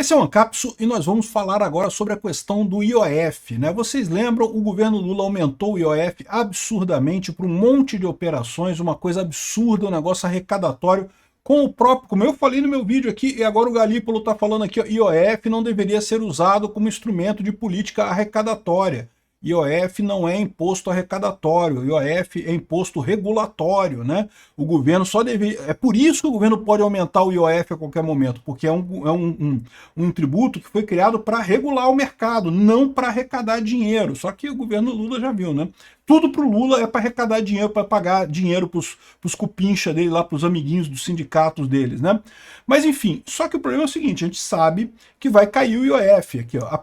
Esse é o Ancapso e nós vamos falar agora sobre a questão do IOF, né? Vocês lembram, o governo Lula aumentou o IOF absurdamente para um monte de operações, uma coisa absurda, um negócio arrecadatório, com o próprio, como eu falei no meu vídeo aqui, e agora o Galípolo está falando aqui, ó, IOF não deveria ser usado como instrumento de política arrecadatória. IOF não é imposto arrecadatório, IOF é imposto regulatório, né? O governo só deveria... É por isso que o governo pode aumentar o IOF a qualquer momento, porque é um tributo que foi criado para regular o mercado, não para arrecadar dinheiro. Só que o governo Lula já viu, né? Tudo para o Lula é para arrecadar dinheiro, para pagar dinheiro para os cupincha dele lá, para os amiguinhos dos sindicatos deles, né? Mas enfim, só que o problema é o seguinte, a gente sabe que vai cair o IOF aqui, ó.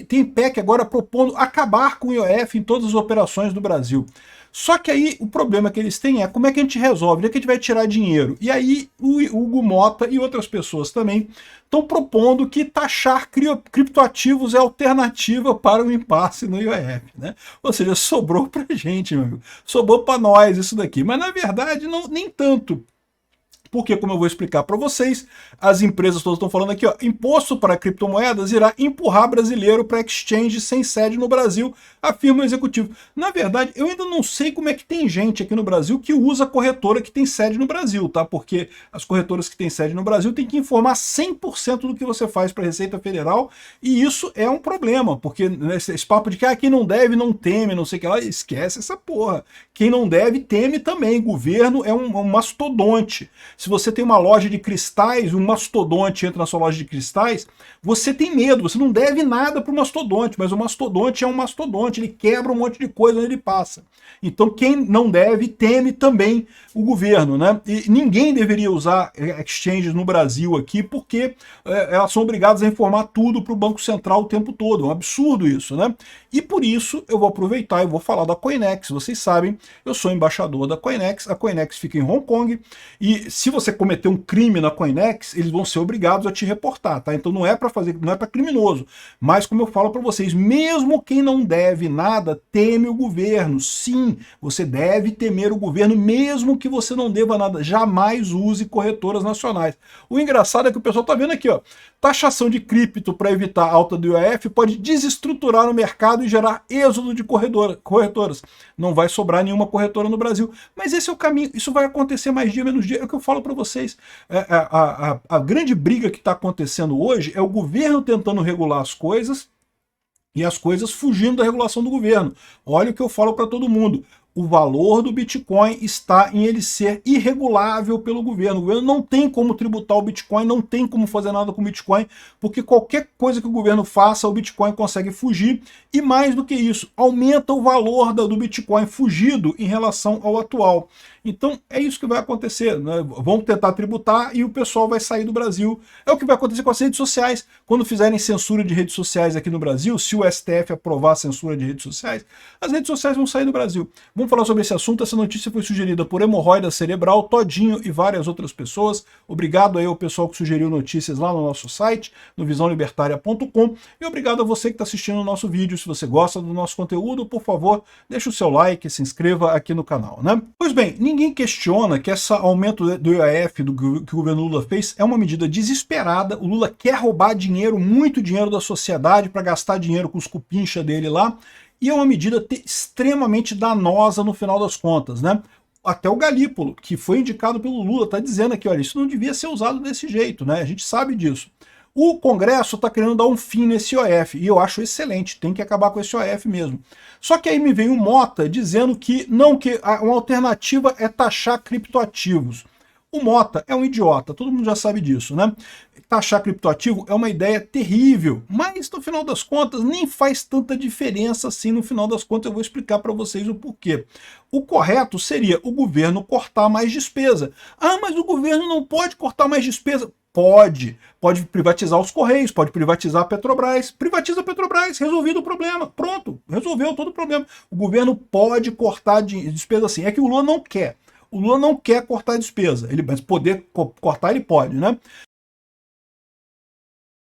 Tem PEC agora propondo acabar com o IOF em todas as operações do Brasil. Só que aí o problema que eles têm é como é que a gente resolve, onde é que a gente vai tirar dinheiro? E aí o Hugo Mota e outras pessoas também estão propondo que taxar criptoativos é alternativa para o impasse no IOF, né? Ou seja, sobrou pra gente, meu amigo. Sobrou para nós isso daqui. Mas na verdade não, nem tanto. Porque, como eu vou explicar para vocês, as empresas todas estão falando aqui, ó, imposto para criptomoedas irá empurrar brasileiro para exchange sem sede no Brasil, afirma o executivo. Na verdade, eu ainda não sei como é que tem gente aqui no Brasil que usa corretora que tem sede no Brasil, tá? Porque as corretoras que têm sede no Brasil têm que informar 100% do que você faz para a Receita Federal, e isso é um problema, porque né, esse papo de que quem não deve não teme, não sei o que lá, esquece essa porra. Quem não deve teme também. Governo é um mastodonte. Se você tem uma loja de cristais, um mastodonte entra na sua loja de cristais, você tem medo, você não deve nada para o mastodonte, mas o mastodonte é um mastodonte, ele quebra um monte de coisa onde ele passa. Então quem não deve, teme também o governo, né? E ninguém deveria usar exchanges no Brasil aqui, porque elas são obrigadas a informar tudo para o Banco Central o tempo todo, é um absurdo isso, né? E por isso eu vou aproveitar e vou falar da Coinex. Vocês sabem, eu sou embaixador da Coinex, a Coinex fica em Hong Kong, e se você cometer um crime na Coinex, eles vão ser obrigados a te reportar, tá? Então não é para fazer, não é para criminoso, mas como eu falo para vocês, mesmo quem não deve nada, teme o governo. Sim, você deve temer o governo, mesmo que você não deva nada. Jamais use corretoras nacionais. O engraçado é que o pessoal tá vendo aqui, ó, taxação de cripto para evitar alta do IOF pode desestruturar o mercado e gerar êxodo de corretoras. Não vai sobrar nenhuma corretora no Brasil. Mas esse é o caminho, isso vai acontecer mais dia, menos dia, é o que eu falo para vocês. A grande briga que está acontecendo hoje é o governo tentando regular as coisas e as coisas fugindo da regulação do governo. Olha o que eu falo para todo mundo. O valor do Bitcoin está em ele ser irregulável pelo governo. O governo não tem como tributar o Bitcoin, não tem como fazer nada com o Bitcoin, porque qualquer coisa que o governo faça, o Bitcoin consegue fugir. E mais do que isso, aumenta o valor do Bitcoin fugido em relação ao atual. Então é isso que vai acontecer, né? Vão tentar tributar e o pessoal vai sair do Brasil. É o que vai acontecer com as redes sociais. Quando fizerem censura de redes sociais aqui no Brasil, se o STF aprovar a censura de redes sociais, as redes sociais vão sair do Brasil. Vamos falar sobre esse assunto. Essa notícia foi sugerida por Hemorroida Cerebral, Todinho e várias outras pessoas. Obrigado aí ao pessoal que sugeriu notícias lá no nosso site, no visãolibertaria.com, e obrigado a você que está assistindo o nosso vídeo. Se você gosta do nosso conteúdo, por favor, deixa o seu like, se inscreva aqui no canal, né? Pois bem, ninguém questiona que esse aumento do IOF que o governo Lula fez é uma medida desesperada. O Lula quer roubar dinheiro, muito dinheiro da sociedade, para gastar dinheiro com os cupincha dele lá, e é uma medida extremamente danosa no final das contas, né? Até o Galípolo, que foi indicado pelo Lula, está dizendo aqui, olha, isso não devia ser usado desse jeito, né? A gente sabe disso. O Congresso está querendo dar um fim nesse IOF, e eu acho excelente, tem que acabar com esse IOF mesmo. Só que aí me vem o Mota dizendo que não, que uma alternativa é taxar criptoativos. O Mota é um idiota, todo mundo já sabe disso, né? Taxar criptoativo é uma ideia terrível, mas no final das contas nem faz tanta diferença assim. No final das contas eu vou explicar para vocês o porquê. O correto seria o governo cortar mais despesa. Ah, mas o governo não pode cortar mais despesa. Pode privatizar os Correios, pode privatizar a Petrobras, privatiza a Petrobras, resolvido o problema, pronto, resolveu todo o problema. O governo pode cortar despesa assim, é que o Lula não quer. O Lula não quer cortar despesa, mas poder cortar ele pode, né?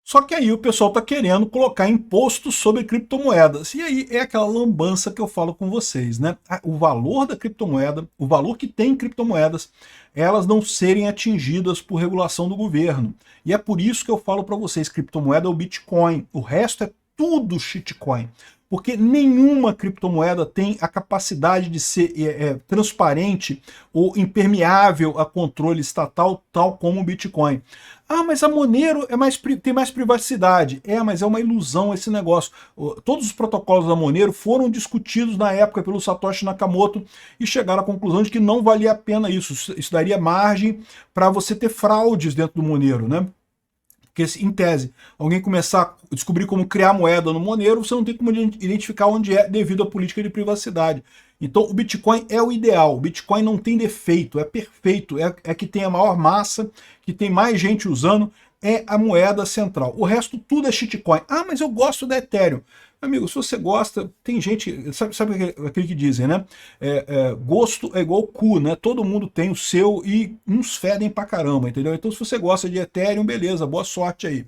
Só que aí o pessoal está querendo colocar imposto sobre criptomoedas. E aí é aquela lambança que eu falo com vocês, né? O valor da criptomoeda, o valor que tem em criptomoedas, elas não serem atingidas por regulação do governo. E é por isso que eu falo para vocês, criptomoeda é o Bitcoin. O resto é tudo shitcoin. Porque nenhuma criptomoeda tem a capacidade de ser transparente ou impermeável a controle estatal, tal como o Bitcoin. Ah, mas a Monero tem mais privacidade. Mas é uma ilusão esse negócio. Todos os protocolos da Monero foram discutidos na época pelo Satoshi Nakamoto e chegaram à conclusão de que não valia a pena isso. Isso daria margem para você ter fraudes dentro do Monero, né? Porque, em tese, alguém começar a descobrir como criar moeda no Monero, você não tem como identificar onde é devido à política de privacidade. Então, o Bitcoin é o ideal. O Bitcoin não tem defeito, é perfeito. É que tem a maior massa, que tem mais gente usando, é a moeda central. O resto tudo é shitcoin. Ah, mas eu gosto da Ethereum. Amigo, se você gosta, tem gente, sabe aquele que dizem, né? Gosto é igual cu, né? Todo mundo tem o seu e uns fedem pra caramba, entendeu? Então se você gosta de Ethereum, beleza, boa sorte aí.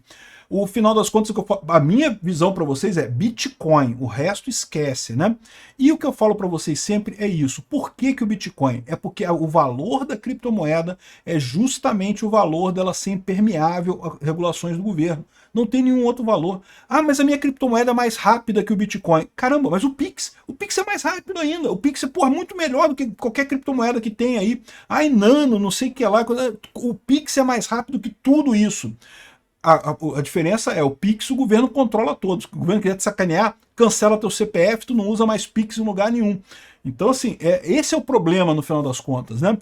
O final das contas, a minha visão para vocês é Bitcoin, o resto esquece, né? E o que eu falo para vocês sempre é isso. Por que o Bitcoin? É porque o valor da criptomoeda é justamente o valor dela ser impermeável a regulações do governo. Não tem nenhum outro valor. Ah, mas a minha criptomoeda é mais rápida que o Bitcoin. Caramba, mas o Pix é mais rápido ainda. O Pix é, porra, muito melhor do que qualquer criptomoeda que tem aí. Ai, Nano, não sei o que lá. O Pix é mais rápido que tudo isso. A diferença é, o Pix o governo controla todos. O governo quer te sacanear, cancela teu CPF, tu não usa mais Pix em lugar nenhum. Então, assim, esse é o problema no final das contas, né?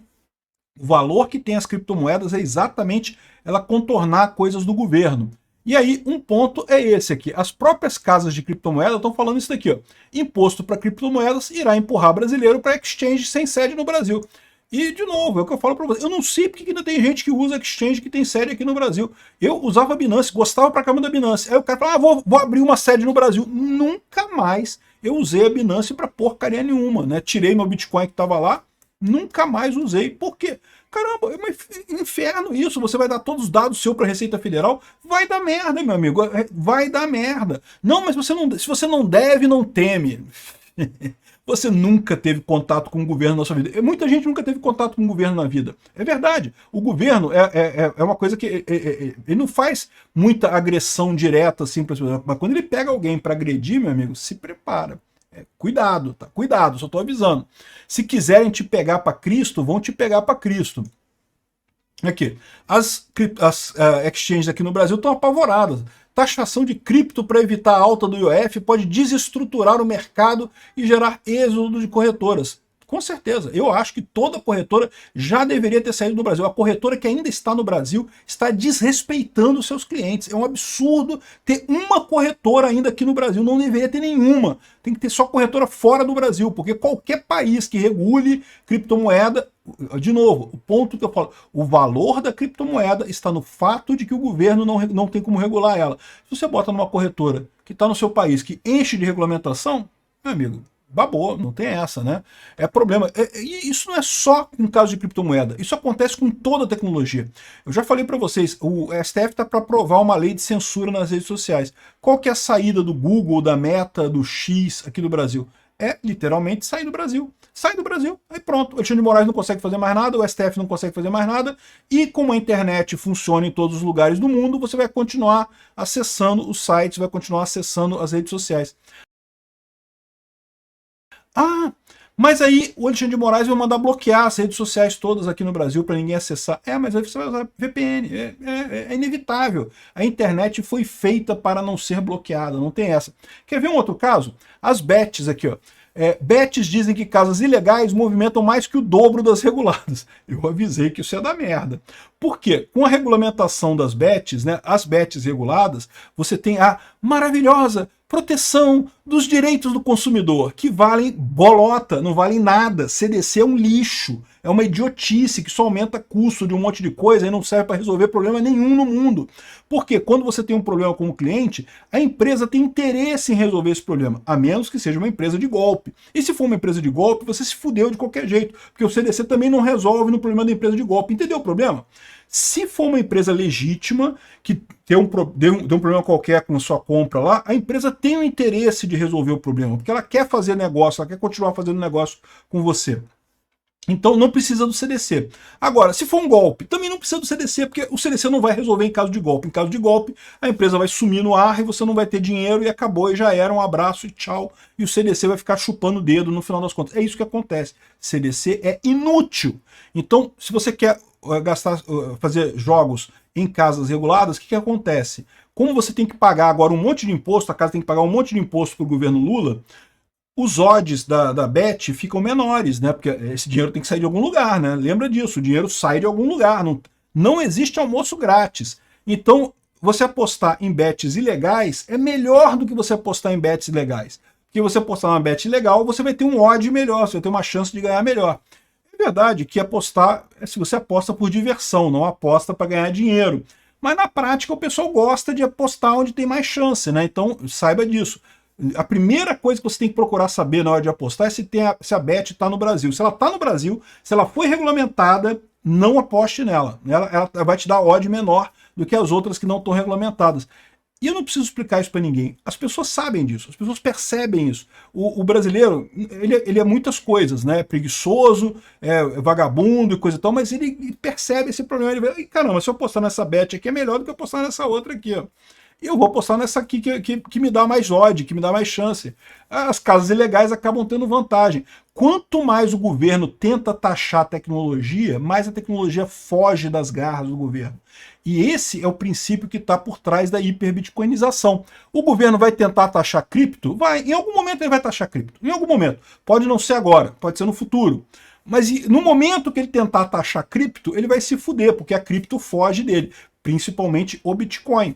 O valor que tem as criptomoedas é exatamente ela contornar coisas do governo. E aí, um ponto é esse aqui. As próprias casas de criptomoeda estão falando isso daqui, ó. Imposto para criptomoedas irá empurrar brasileiro para exchange sem sede no Brasil. E, de novo, é o que eu falo para você. Eu não sei porque ainda tem gente que usa exchange que tem sede aqui no Brasil. Eu usava a Binance, gostava pra caramba da Binance. Aí o cara fala, vou abrir uma sede no Brasil. Nunca mais eu usei a Binance para porcaria nenhuma, né? Tirei meu Bitcoin que estava lá, nunca mais usei. Por quê? Caramba, é um inferno isso. Você vai dar todos os dados seus para a Receita Federal? Vai dar merda, meu amigo. Vai dar merda. Não, mas se você não deve, não teme. Você nunca teve contato com o governo na sua vida. Muita gente nunca teve contato com o governo na vida. É verdade. O governo é uma coisa que ele não faz muita agressão direta assim para as pessoas. Mas quando ele pega alguém para agredir, meu amigo, se prepara. Cuidado, tá? Cuidado, só estou avisando. Se quiserem te pegar para Cristo, vão te pegar para Cristo. Aqui, as exchanges aqui no Brasil estão apavoradas. Taxação de cripto para evitar a alta do IOF pode desestruturar o mercado e gerar êxodo de corretoras. Com certeza, eu acho que toda corretora já deveria ter saído do Brasil. A corretora que ainda está no Brasil está desrespeitando seus clientes. É um absurdo ter uma corretora ainda aqui no Brasil, não deveria ter nenhuma. Tem que ter só corretora fora do Brasil, porque qualquer país que regule criptomoeda, de novo, o ponto que eu falo, o valor da criptomoeda está no fato de que o governo não tem como regular ela. Se você bota numa corretora que está no seu país, que enche de regulamentação, meu amigo, babou, não tem essa, né? É problema. E isso não é só em caso de criptomoeda, isso acontece com toda a tecnologia. Eu já falei para vocês, o STF está para aprovar uma lei de censura nas redes sociais. Qual que é a saída do Google, da Meta, do X aqui do Brasil? É literalmente sair do Brasil. Sai do Brasil, aí pronto. O Alexandre de Moraes não consegue fazer mais nada, o STF não consegue fazer mais nada, e como a internet funciona em todos os lugares do mundo, você vai continuar acessando os sites, vai continuar acessando as redes sociais. Ah, mas aí o Alexandre de Moraes vai mandar bloquear as redes sociais todas aqui no Brasil para ninguém acessar. Mas aí você vai usar VPN. É inevitável. A internet foi feita para não ser bloqueada, não tem essa. Quer ver um outro caso? As bets aqui, ó. Bets dizem que casas ilegais movimentam mais que o dobro das reguladas. Eu avisei que isso é da merda. Por quê? Com a regulamentação das bets, né, as bets reguladas, você tem a maravilhosa proteção dos direitos do consumidor, que valem bolota, não valem nada. CDC é um lixo, é uma idiotice que só aumenta custo de um monte de coisa e não serve para resolver problema nenhum no mundo. Porque quando você tem um problema com o cliente, a empresa tem interesse em resolver esse problema, a menos que seja uma empresa de golpe. E se for uma empresa de golpe, você se fudeu de qualquer jeito, porque o CDC também não resolve no problema da empresa de golpe. Entendeu o problema? Se for uma empresa legítima, que deu um problema qualquer com a sua compra lá, a empresa tem o interesse de resolver o problema, porque ela quer fazer negócio, ela quer continuar fazendo negócio com você. Então não precisa do CDC. Agora, se for um golpe, também não precisa do CDC, porque o CDC não vai resolver em caso de golpe. Em caso de golpe, a empresa vai sumir no ar e você não vai ter dinheiro e acabou, e já era, um abraço e tchau. E o CDC vai ficar chupando o dedo no final das contas. É isso que acontece. CDC é inútil. Então, se você quer fazer jogos em casas reguladas, o que acontece? Como você tem que pagar agora um monte de imposto, a casa tem que pagar um monte de imposto para o governo Lula, os odds da Bet ficam menores, né? Porque esse dinheiro tem que sair de algum lugar, né? Lembra disso, o dinheiro sai de algum lugar. Não existe almoço grátis. Então, você apostar em bets ilegais é melhor do que você apostar em bets legais. Porque você apostar numa bet ilegal, você vai ter um odd melhor, você vai ter uma chance de ganhar melhor. É verdade que apostar é se você aposta por diversão, não aposta para ganhar dinheiro. Mas na prática o pessoal gosta de apostar onde tem mais chance, né? Então saiba disso. A primeira coisa que você tem que procurar saber na hora de apostar é se a bet está no Brasil. Se ela está no Brasil, se ela foi regulamentada, não aposte nela. Ela vai te dar odd menor do que as outras que não estão regulamentadas. E eu não preciso explicar isso para ninguém. As pessoas sabem disso, as pessoas percebem isso. O brasileiro, ele é muitas coisas, né? É preguiçoso, é vagabundo e coisa e tal, mas ele percebe esse problema. Ele vê, caramba, se eu apostar nessa bet aqui é melhor do que eu apostar nessa outra aqui, ó. Eu vou apostar nessa aqui que me dá mais odd, que me dá mais chance. As casas ilegais acabam tendo vantagem. Quanto mais o governo tenta taxar a tecnologia, mais a tecnologia foge das garras do governo. E esse é o princípio que está por trás da hiperbitcoinização. O governo vai tentar taxar cripto? Vai. Em algum momento ele vai taxar cripto. Em algum momento. Pode não ser agora, pode ser no futuro. Mas no momento que ele tentar taxar cripto, ele vai se fuder, porque a cripto foge dele. Principalmente o Bitcoin.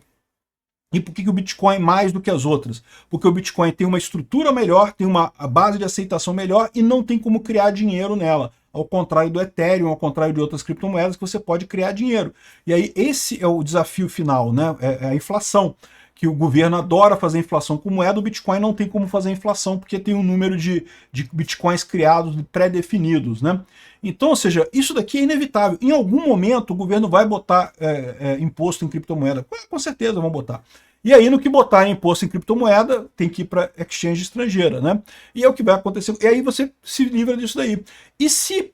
E por que o Bitcoin mais do que as outras? Porque o Bitcoin tem uma estrutura melhor, tem uma base de aceitação melhor e não tem como criar dinheiro nela. Ao contrário do Ethereum, ao contrário de outras criptomoedas, que você pode criar dinheiro. E aí esse é o desafio final, né? É a inflação. Que o governo adora fazer inflação com moeda, o Bitcoin não tem como fazer inflação, porque tem um número de Bitcoins criados pré-definidos, né? Então, ou seja, isso daqui é inevitável. Em algum momento o governo vai botar imposto em criptomoeda. Com certeza vão botar. E aí, no que botar imposto em criptomoeda, tem que ir para exchange estrangeira, né? E é o que vai acontecer. E aí você se livra disso daí. E se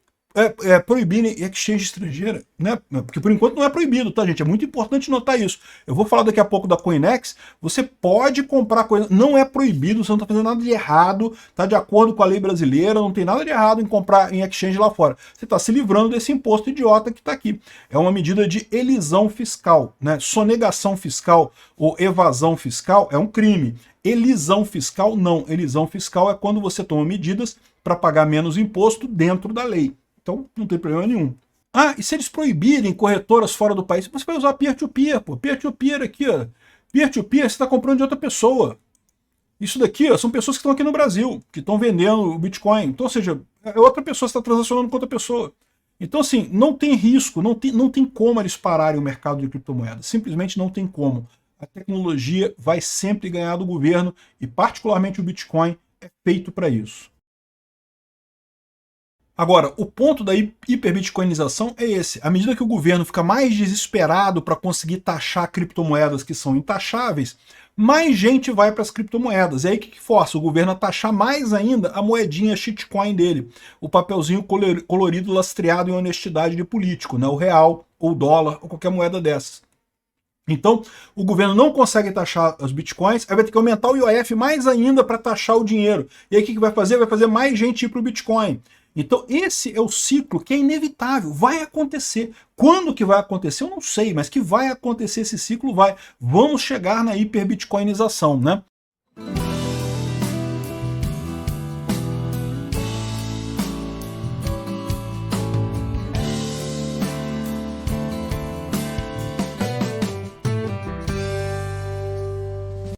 proibirem exchange estrangeira, né? Porque por enquanto não é proibido, tá, gente? É muito importante notar isso. Eu vou falar daqui a pouco da Coinex. Você pode comprar coisa, não é proibido, você não está fazendo nada de errado, tá de acordo com a lei brasileira, não tem nada de errado em comprar em exchange lá fora. Você está se livrando desse imposto idiota que está aqui. É uma medida de elisão fiscal, né? Sonegação fiscal ou evasão fiscal é um crime. Elisão fiscal, não. Elisão fiscal é quando você toma medidas para pagar menos imposto dentro da lei. Então, não tem problema nenhum. Ah, e se eles proibirem corretoras fora do país, você vai usar peer-to-peer, pô. Peer-to-peer aqui, ó. Peer-to-peer, você está comprando de outra pessoa. Isso daqui, ó, são pessoas que estão aqui no Brasil, que estão vendendo o Bitcoin. Então, ou seja, é outra pessoa está transacionando com outra pessoa. Então, assim, não tem risco, não tem como eles pararem o mercado de criptomoedas. Simplesmente não tem como. A tecnologia vai sempre ganhar do governo e, particularmente, o Bitcoin é feito para isso. Agora, o ponto da hiperbitcoinização é esse. À medida que o governo fica mais desesperado para conseguir taxar criptomoedas que são intaxáveis, mais gente vai para as criptomoedas. E aí o que força? O governo a taxar mais ainda a moedinha shitcoin dele, o papelzinho colorido lastreado em honestidade de político, né? O real, ou o dólar, ou qualquer moeda dessas. Então, o governo não consegue taxar os bitcoins, aí vai ter que aumentar o IOF mais ainda para taxar o dinheiro. E aí o que vai fazer? Vai fazer mais gente ir para o Bitcoin. Então esse é o ciclo que é inevitável, vai acontecer. Quando que vai acontecer? Eu não sei, mas que vai acontecer esse ciclo, vai. Vamos chegar na hiperbitcoinização, né?